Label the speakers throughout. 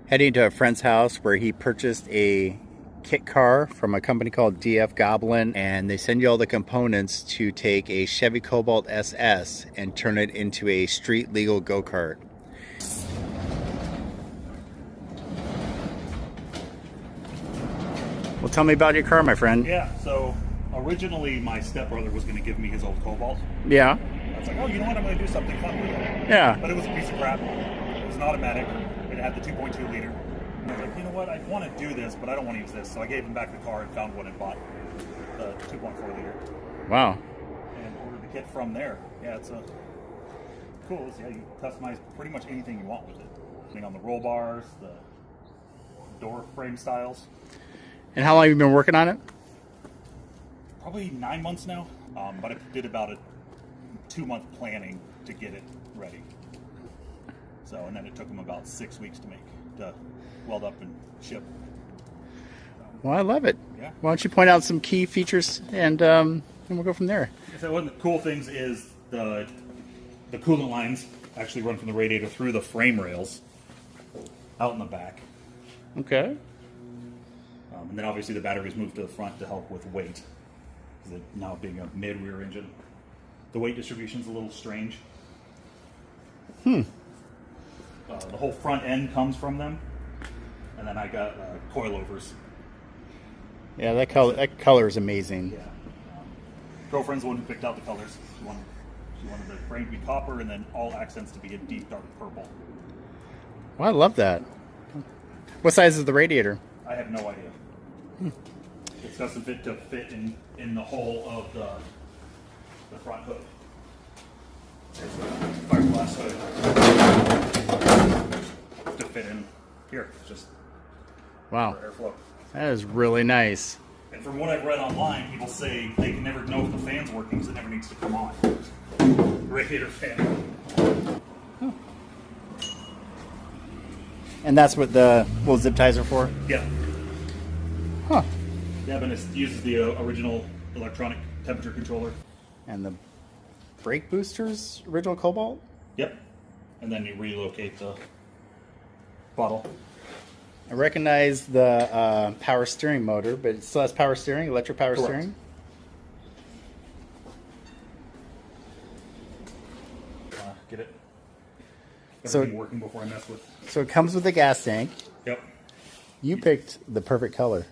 Speaker 1: Heading to a friend's house where he purchased a kit car from a company called Goblin, and they send you all the components to take a Chevy Cobalt SS and turn it into a street legal go-kart. Well, tell me about your car, my friend.
Speaker 2: Yeah, so originally my stepbrother was going to give me his old Cobalt.
Speaker 1: Yeah.
Speaker 2: I was like, oh, you know what, I'm going to do something fun with it.
Speaker 1: Yeah.
Speaker 2: But it was a piece of crap. It was an automatic. It had the 2.2 liter. And I was like, you know what, I want to do this, but I don't want to use this. So I gave him back the car and found one and bought the 2.4 liter.
Speaker 1: Wow.
Speaker 2: And ordered the kit from there. Yeah, it's cool. Yeah, you customize pretty much anything you want with it. Depending on the roll bars, the door frame styles.
Speaker 1: And how long have you been working on it?
Speaker 2: Probably 9 months now, but I did about a 2-month planning to get it ready. So, and then it took them about 6 weeks to make, to weld up and ship.
Speaker 1: Well, I love it.
Speaker 2: Yeah.
Speaker 1: Why don't you point out some key features and we'll go from there.
Speaker 2: So one of the cool things is the coolant lines actually run from the radiator through the frame rails out in the back.
Speaker 1: Okay.
Speaker 2: And then obviously the batteries moved to the front to help with weight. Because now being a mid-rear engine, the weight distribution is a little strange. The whole front end comes from them, and then I got coilovers.
Speaker 1: Yeah, that color is amazing.
Speaker 2: Yeah. Girlfriend's the one who picked out the colors. She wanted the frame to be copper and then all accents to be a deep dark purple.
Speaker 1: Well, I love that. What size is the radiator?
Speaker 2: I have no idea. It's custom fit to fit in the hole of the front hood. There's a fiberglass hood to fit in here. It's just
Speaker 1: wow,
Speaker 2: for airflow.
Speaker 1: that is really nice.
Speaker 2: And from what I've read online, people say they can never know if the fan's working because it never needs to come on. Radiator fan.
Speaker 1: Oh. And that's what the little zip ties are for?
Speaker 2: Yeah.
Speaker 1: Huh.
Speaker 2: Yeah, but it uses the original electronic temperature controller.
Speaker 1: And the brake boosters, original Cobalt?
Speaker 2: Yep. And then you relocate the bottle.
Speaker 1: I recognize the power steering motor, but it still has power steering, electric power
Speaker 2: Correct.
Speaker 1: steering.
Speaker 2: Get it?
Speaker 1: So-
Speaker 2: Everything working before I mess with.
Speaker 1: So it comes with a gas tank.
Speaker 2: Yep.
Speaker 1: You picked the perfect color.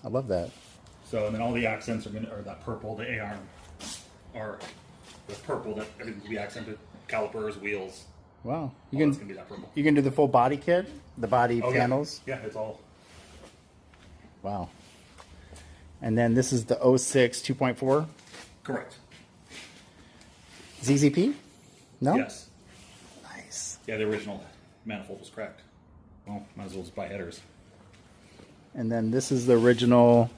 Speaker 1: I love that.
Speaker 2: So, and then all the accents are that purple, the AR are the purple that everything's gonna be accented. Calipers, wheels.
Speaker 1: Wow.
Speaker 2: All that's gonna be that purple.
Speaker 1: You can do the full body kit, the body
Speaker 2: Oh,
Speaker 1: panels.
Speaker 2: Yeah, it's all.
Speaker 1: Wow. And then this is the 06 2.4
Speaker 2: Correct.
Speaker 1: ZZP? No?
Speaker 2: Yes.
Speaker 1: Nice.
Speaker 2: Yeah, the original manifold was cracked. Well, might as well just buy headers.
Speaker 1: And then this is the original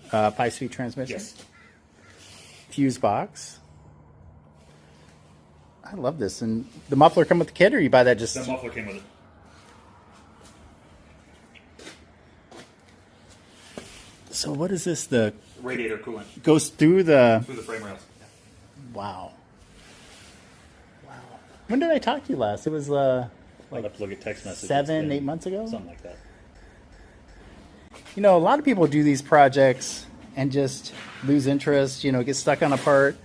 Speaker 1: 5-speed transmission.
Speaker 2: Yes.
Speaker 1: Fuse box. I love this. And the muffler come with the kit, or you buy that just...
Speaker 2: That muffler came with it.
Speaker 1: So what is this? The
Speaker 2: Radiator coolant
Speaker 1: goes through the...
Speaker 2: through the frame rails.
Speaker 1: Wow. Wow. When did I talk to you last? It was
Speaker 2: I'll have to look at text messages.
Speaker 1: 7, 8 months ago?
Speaker 2: Something like that.
Speaker 1: You know, a lot of people do these projects and just lose interest, you know, get stuck on a part.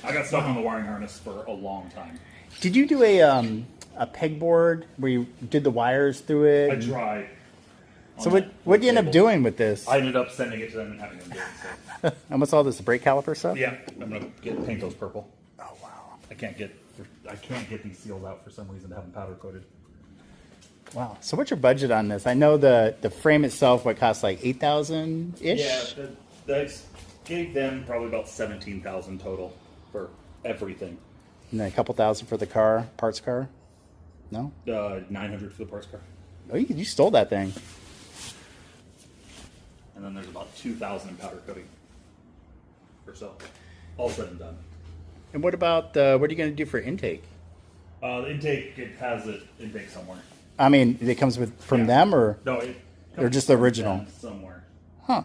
Speaker 2: I got stuck on the wiring harness for a long time.
Speaker 1: Did you do a pegboard where you did the wires through it?
Speaker 2: I tried.
Speaker 1: So what did you end up doing with this?
Speaker 2: I ended up sending it to them and having them do it. So.
Speaker 1: And what's all this, the brake caliper stuff?
Speaker 2: Yeah, I'm gonna paint those purple.
Speaker 1: Oh, wow.
Speaker 2: I can't get these seals out for some reason to have them powder coated.
Speaker 1: Wow. So what's your budget on this? I know the frame itself, what costs like $8,000-ish?
Speaker 2: Yeah, that gave them probably about $17,000 total for everything.
Speaker 1: And then a couple thousand for the car, parts car? No?
Speaker 2: $900 for the parts car.
Speaker 1: Oh, you stole that thing.
Speaker 2: And then there's about $2,000 in powder coating or so. All said and done.
Speaker 1: And what about, what are you going to do for intake?
Speaker 2: The intake, it has an intake somewhere.
Speaker 1: I mean, it comes with from them, or
Speaker 2: No, it
Speaker 1: or just the original?
Speaker 2: somewhere.
Speaker 1: Huh.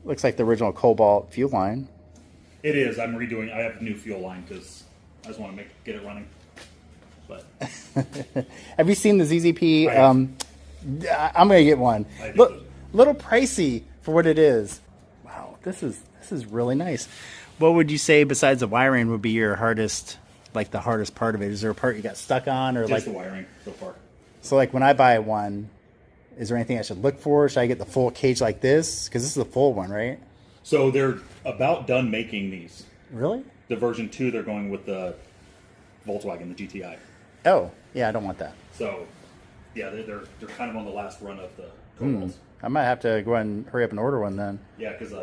Speaker 1: Looks like the original Cobalt fuel line.
Speaker 2: It is. I'm redoing. I have a new fuel line because I just want to get it running. But
Speaker 1: Have you seen the ZZP?
Speaker 2: I have.
Speaker 1: I'm gonna get one.
Speaker 2: I think
Speaker 1: Look,
Speaker 2: so.
Speaker 1: little pricey for what it is. Wow, this is really nice. What would you say besides the wiring would be your hardest, like the hardest part of it? Is there a part you got stuck on, or
Speaker 2: just
Speaker 1: like
Speaker 2: the wiring so far.
Speaker 1: so? Like when I buy one, is there anything I should look for? Should I get the full cage like this? Because this is the full one, right?
Speaker 2: So they're about done making these.
Speaker 1: Really?
Speaker 2: The version 2, they're going with the Volkswagen, the GTI.
Speaker 1: Oh, yeah, I don't want that.
Speaker 2: So, yeah, they're kind of on the last run of the Cobalts.
Speaker 1: I might have to go ahead and hurry up and order one then.
Speaker 2: Yeah, because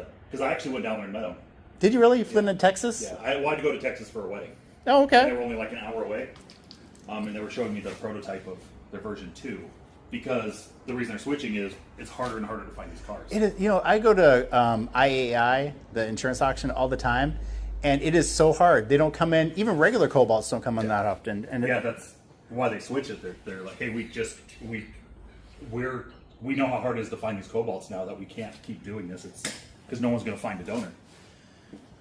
Speaker 2: I actually went down there and met them.
Speaker 1: Did you really? You flew into Texas?
Speaker 2: Yeah, I wanted to go to Texas for a wedding.
Speaker 1: Oh,
Speaker 2: And they
Speaker 1: okay.
Speaker 2: were only like an hour away. And they were showing me the prototype of their version 2. Because the reason they're switching is it's harder and harder to find these cars.
Speaker 1: It is, you know, I go to IAI, the insurance auction, all the time, and it is so hard. They don't come in. Even regular Cobalts don't come in that often. And
Speaker 2: Yeah, that's why they switch it. They're like, hey, we know how hard it is to find these Cobalts now that we can't keep doing this. It's because no one's going to find a donor.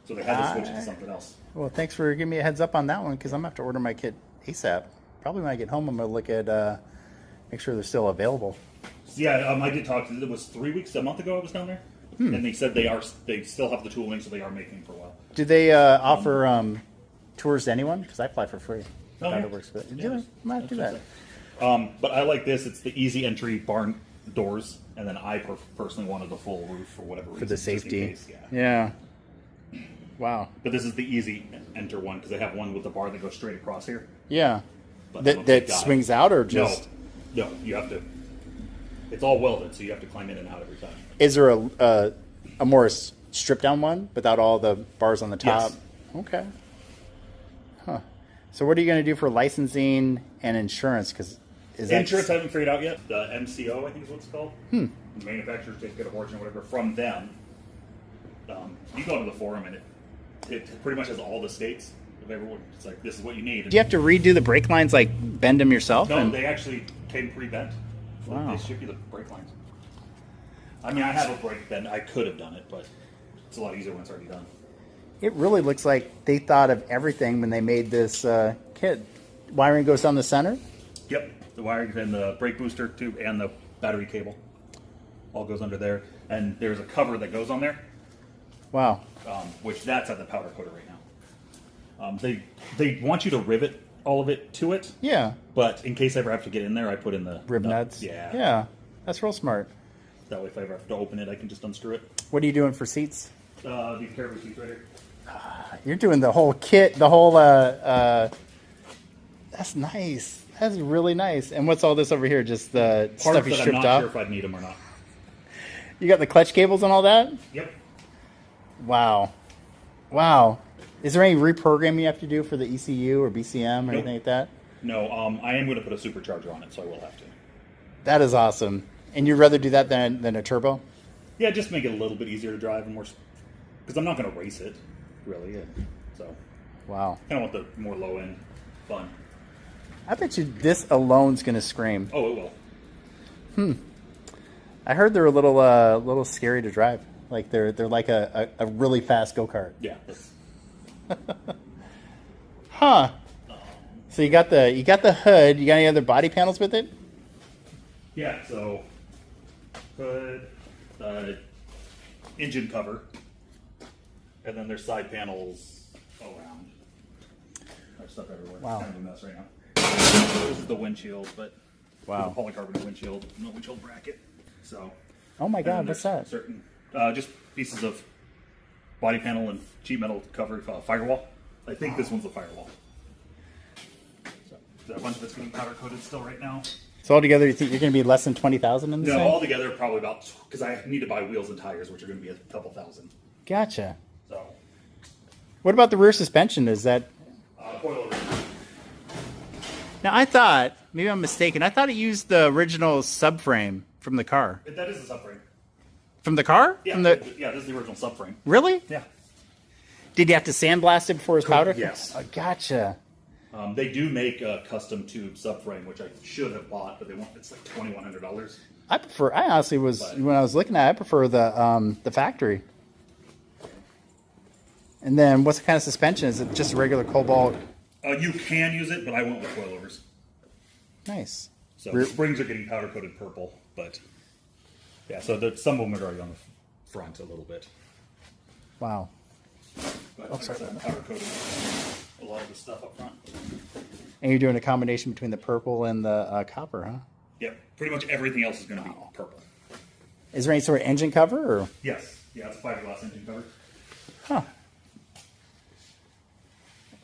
Speaker 2: So they had to switch it to something else.
Speaker 1: Well, thanks for giving me a heads up on that one because I'm gonna have to order my kit ASAP. Probably when I get home, I'm gonna look at make sure they're still available.
Speaker 2: Yeah, I did talk to. It was 3 weeks, a month ago. I was down there, and they said they still have the tooling, so they are making for a while.
Speaker 1: Do they offer tours to anyone? Because I fly for free.
Speaker 2: Oh,
Speaker 1: That
Speaker 2: yeah.
Speaker 1: works for it.
Speaker 2: Yeah,
Speaker 1: Do they? Might do that.
Speaker 2: But I like this. It's the easy entry barn doors, and then I personally wanted the full roof for whatever reason.
Speaker 1: For the
Speaker 2: just in
Speaker 1: safety.
Speaker 2: case, yeah.
Speaker 1: Yeah. Wow.
Speaker 2: But this is the easy enter one because they have one with the bar that goes straight across here.
Speaker 1: Yeah.
Speaker 2: But I don't
Speaker 1: That
Speaker 2: think
Speaker 1: that swings out or just
Speaker 2: No, you have to. It's all welded, so you have to climb in and out every time.
Speaker 1: is there a more stripped down one without all the bars on the top?
Speaker 2: Yes.
Speaker 1: Okay. Huh. So what are you going to do for licensing and insurance? Because is that
Speaker 2: Insurance I haven't figured out yet. The MCO, I think is what it's called. The manufacturer's certificate of origin or whatever from them. You go to the forum and it pretty much has all the states of everyone. It's like, this is what you need.
Speaker 1: do you have to redo the brake lines, like bend them yourself?
Speaker 2: No,
Speaker 1: And-
Speaker 2: they actually came pre-bent.
Speaker 1: Wow.
Speaker 2: They ship you the brake lines. I mean, I have a brake bend. I could have done it, but it's a lot easier when it's already done.
Speaker 1: It really looks like they thought of everything when they made this kit. Wiring goes down the center.
Speaker 2: Yep, the wiring and the brake booster tube and the battery cable all goes under there. And there's a cover that goes on there,
Speaker 1: Wow.
Speaker 2: which that's at the powder coater right now. They want you to rivet all of it to it,
Speaker 1: Yeah.
Speaker 2: but in case I ever have to get in there, I put in the
Speaker 1: Rib
Speaker 2: nut.
Speaker 1: nuts.
Speaker 2: Yeah.
Speaker 1: Yeah. That's real smart.
Speaker 2: That way, if I ever have to open it, I can just unscrew it.
Speaker 1: What are you doing for seats?
Speaker 2: These caribou seats right here.
Speaker 1: You're doing the whole kit, the whole. That's nice. That's really nice. And what's all this over here? Just the
Speaker 2: Parts
Speaker 1: stuff you
Speaker 2: that I'm
Speaker 1: stripped
Speaker 2: not
Speaker 1: off.
Speaker 2: sure if I'd need them or not.
Speaker 1: You got the clutch cables and all that.
Speaker 2: Yep.
Speaker 1: Wow, wow. Is there any reprogramming you have to do for the ECU or BCM or anything like that?
Speaker 2: No, I am going to put a supercharger on it, so I will have to.
Speaker 1: That is awesome. And you'd rather do that than a turbo?
Speaker 2: Yeah, just make it a little bit easier to drive and more, because I'm not going to race it, really. So
Speaker 1: Wow.
Speaker 2: kind of want the more low end fun.
Speaker 1: I bet you this alone's gonna scream.
Speaker 2: Oh, it will.
Speaker 1: I heard they're a little scary to drive. Like they're like a really fast go-kart.
Speaker 2: Yeah. That's,
Speaker 1: Huh. So you got the hood. You got any other body panels with it?
Speaker 2: yeah. So hood, engine cover, and then there's side panels all around. There's stuff everywhere.
Speaker 1: Wow.
Speaker 2: It's kind of a mess right now. This is the windshield, but
Speaker 1: Wow.
Speaker 2: with a polycarbonate windshield, no windshield bracket. So.
Speaker 1: Oh my
Speaker 2: And then
Speaker 1: God, what's
Speaker 2: there's
Speaker 1: that?
Speaker 2: Certain, just pieces of body panel and sheet metal cover firewall. I think this one's the firewall. So a bunch of it's getting powder coated still right now.
Speaker 1: So altogether, you think you're gonna be less than 20,000 in this
Speaker 2: No,
Speaker 1: thing?
Speaker 2: altogether probably about, because I need to buy wheels and tires, which are going to be a couple thousand.
Speaker 1: Gotcha.
Speaker 2: So
Speaker 1: What about the rear suspension? Is that
Speaker 2: coilover.
Speaker 1: now? I thought maybe I'm mistaken. I thought it used the original subframe from the car.
Speaker 2: That is the subframe.
Speaker 1: From the car?
Speaker 2: Yeah,
Speaker 1: From the
Speaker 2: yeah, this is the original subframe.
Speaker 1: really?
Speaker 2: Yeah.
Speaker 1: Did you have to sandblast it before his powder?
Speaker 2: Yes.
Speaker 1: Oh, gotcha.
Speaker 2: They do make a custom tube subframe, which I should have bought, but they want it's like $2,100.
Speaker 1: I honestly was
Speaker 2: But-
Speaker 1: when I was looking at it, I prefer the factory. And then what's the kind of suspension? Is it just a regular Cobalt?
Speaker 2: You can use it, but I went with coilovers.
Speaker 1: Nice.
Speaker 2: So the springs are getting powder coated purple, but yeah, so some of them are already on the front a little bit.
Speaker 1: Wow.
Speaker 2: But like I said, powder coated a lot of the stuff up front.
Speaker 1: And you're doing a combination between the purple and the copper, huh?
Speaker 2: Yep, pretty much everything else is going to be purple.
Speaker 1: Is there any sort of engine cover? Or?
Speaker 2: Yes, yeah, it's a fiberglass engine cover.
Speaker 1: Huh.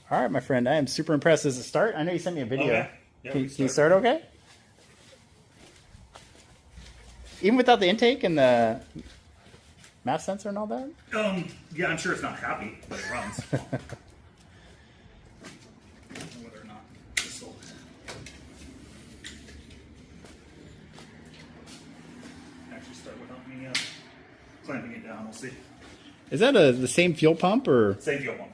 Speaker 1: All right, my friend, I am super impressed. Does it start? I know you sent me a video.
Speaker 2: Okay. Yeah,
Speaker 1: can you start okay? Even without the intake and the mass sensor and all that?
Speaker 2: Yeah, I'm sure it's not happy, but it runs. I don't know whether or not this will actually start without me clamping it down. We'll see.
Speaker 1: Is that the same fuel pump or?
Speaker 2: Same fuel pump.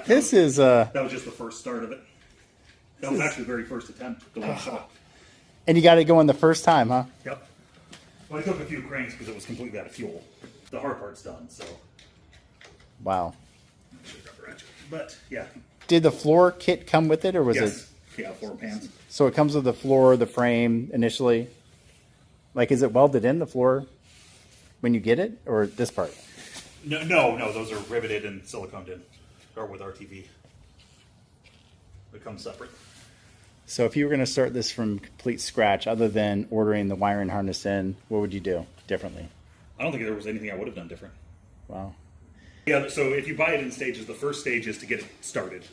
Speaker 1: This is
Speaker 2: That was just the first start of it. That was actually the very first attempt. The one shot.
Speaker 1: And you got it going the first time, huh?
Speaker 2: Yep. Well, I took a few cranks because it was completely out of fuel. The hard part's done, so.
Speaker 1: Wow.
Speaker 2: But yeah.
Speaker 1: Did the floor kit come with it, or was
Speaker 2: Yes.
Speaker 1: it?
Speaker 2: Yeah, 4 pans.
Speaker 1: So it comes with the floor, the frame initially. Like, is it welded in the floor when you get it, or this part?
Speaker 2: No. Those are riveted and siliconed in, or with RTV. It comes separate.
Speaker 1: So if you were going to start this from complete scratch, other than ordering the wiring harness in, what would you do differently?
Speaker 2: I don't think there was anything I would have done different.
Speaker 1: Wow.
Speaker 2: Yeah, so if you buy it in stages, the first stage is to get it started.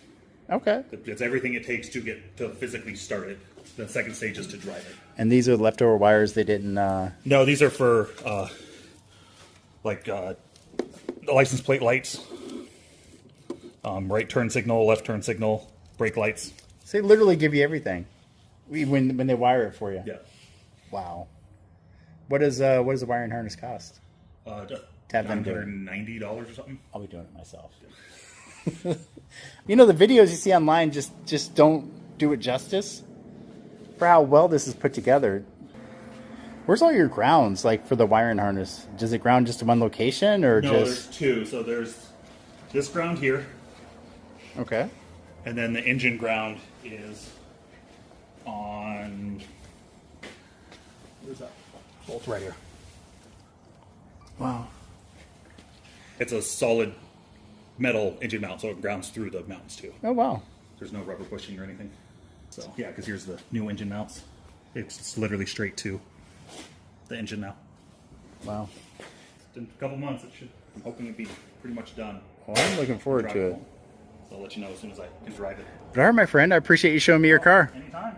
Speaker 1: Okay.
Speaker 2: It's everything it takes to physically start it. The second stage is to drive it.
Speaker 1: And these are leftover wires they didn't...
Speaker 2: No, these are for the license plate lights, right turn signal, left turn signal, brake lights.
Speaker 1: So they literally give you everything when they wire it for you.
Speaker 2: Yeah.
Speaker 1: Wow. What does the wiring harness cost?
Speaker 2: $990 or something.
Speaker 1: I'll be doing it myself. You know, the videos you see online just don't do it justice for how well this is put together. Where's all your grounds, like, for the wiring harness? Does it ground just in one location, or
Speaker 2: No,
Speaker 1: just...
Speaker 2: there's two. So there's this ground here.
Speaker 1: Okay.
Speaker 2: And then the engine ground is on... Where's that? Bolt right here.
Speaker 1: Wow.
Speaker 2: It's a solid metal engine mount, so it grounds through the mounts too.
Speaker 1: Oh, wow.
Speaker 2: There's no rubber bushing or anything. So yeah, because here's the new engine mounts. It's literally straight to the engine now.
Speaker 1: Wow.
Speaker 2: In a couple months, I'm hoping it'd be pretty much done.
Speaker 1: Well, I'm looking forward to it.
Speaker 2: So I'll let you know as soon as I can drive it.
Speaker 1: But all right, my friend, I appreciate you showing me your car.
Speaker 2: Anytime.